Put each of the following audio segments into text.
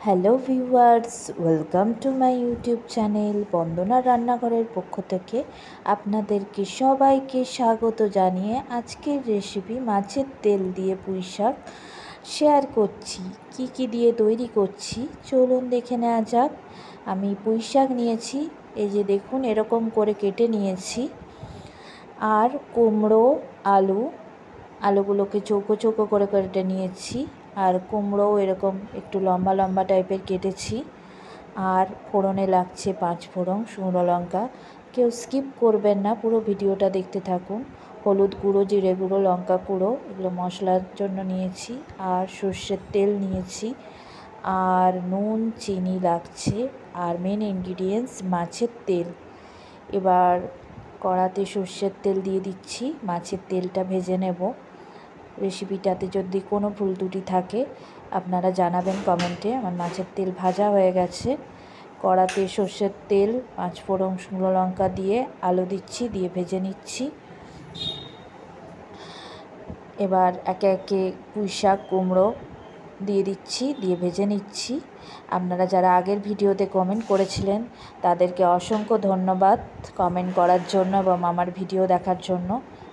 Hello viewers, welcome to my YouTube channel Bandana রান্নাঘরের পক্ষ থেকে আপনাদেরকে সবাইকে স্বাগত জানিয়ে আজকের রেসিপি মাছের তেল দিয়ে পুঁই শাক শেয়ার করছি। কি দিয়ে তৈরি করছি চলুন দেখে নেওয়া যাক। আমি পুঁই শাক নিয়েছি, এই যে দেখুন এরকম করে কেটে নিয়েছি। আর কুমড়ো, আলুগুলোকে চৌকো চৌকো করে কেটে নিয়েছি। আর কুমড়োও এরকম একটু লম্বা লম্বা টাইপের কেটেছি। আর ফোড়নে লাগছে 5 ফোড়ন, শুকনো লঙ্কা। কেউ স্কিপ করবেন না, পুরো ভিডিওটা দেখতে থাকুন। হলুদ গুঁড়ো, জিরে গুঁড়ো, লঙ্কা গুঁড়ো এগুলো মশলার জন্য নিয়েছি। আর সর্ষের তেল নিয়েছি, আর নুন, চিনি লাগছে। আর মেন ইনগ্রিডিয়েন্টস মাছের তেল। এবার কড়াতে সর্ষের তেল দিয়ে দিচ্ছি, মাছের তেলটা ভেজে নেব। রেসিপিটাতে যদি কোনো ভুল ত্রুটি থাকে আপনারা জানাবেন কমেন্টে। আমার মাছের তেল ভাজা হয়ে গেছে। কড়াতে সর্ষের তেল, 5 ফোড়ন, শুকনো লঙ্কা দিয়ে আলু দিচ্ছি, দিয়ে ভেজে নিচ্ছি। এবার একে একে পুঁই শাক, কুমড়ো দিয়ে দিচ্ছি, দিয়ে ভেজে নিচ্ছি। আপনারা যারা আগের ভিডিওতে কমেন্ট করেছিলেন তাদেরকে অসংখ্য ধন্যবাদ কমেন্ট করার জন্য এবং আমার ভিডিও দেখার জন্য।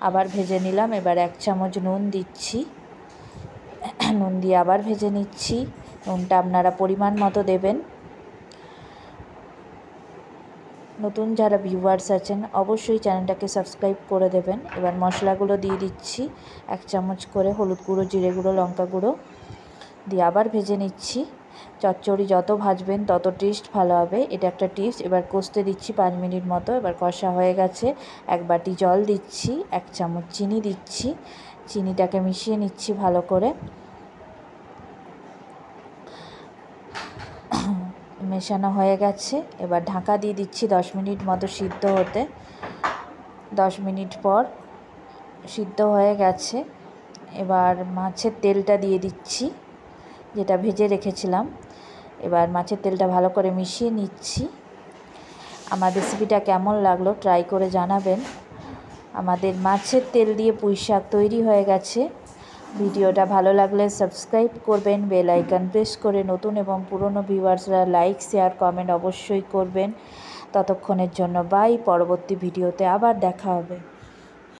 আবার ভেজে নিলাম। এবার 1 চামচ নুন দিচ্ছি, নুন দিয়ে আবার ভেজে নিচ্ছি। নুনটা আপনারা পরিমাণ মতো দেবেন। নতুন যারা ভিউয়ার্স আছেন অবশ্যই চ্যানেলটাকে সাবস্ক্রাইব করে দেবেন। এবার মশলাগুলো দিয়ে দিচ্ছি, 1 চামচ করে হলুদ গুঁড়ো, জিরে গুঁড়ো, লঙ্কা গুঁড়ো দিয়ে আবার ভেজে নিচ্ছি। চচ্চড়ি যত ভাজবেন তত টেস্ট ভালো হবে, এটা একটা টিপস। এবার কষতে দিচ্ছি 5 মিনিট মতো। এবার কষা হয়ে গেছে। 1 বাটি জল দিচ্ছি, 1 চামচ চিনি দিচ্ছি। চিনিটাকে মিশিয়ে নিচ্ছি ভালো করে। মেশানো হয়ে গেছে। এবার ঢাকা দিয়ে দিচ্ছি 10 মিনিট মতো সিদ্ধ হতে। 10 মিনিট পর সিদ্ধ হয়ে গেছে। এবার মাছের তেলটা দিয়ে দিচ্ছি, যেটা ভেজে রেখেছিলাম। এবার মাছের তেলটা ভালো করে মিশিয়ে নিচ্ছি। আমার রেসিপিটা কেমন লাগলো ট্রাই করে জানাবেন। আমাদের মাছের তেল দিয়ে পুঁই শাক তৈরি হয়ে গেছে। ভিডিওটা ভালো লাগলে সাবস্ক্রাইব করবেন, বেল আইকন প্রেস করে। নতুন এবং পুরনো ভিউয়ার্সরা লাইক, শেয়ার, কমেন্ট অবশ্যই করবেন। ততক্ষণের জন্য বাই। পরবর্তী ভিডিওতে আবার দেখা হবে।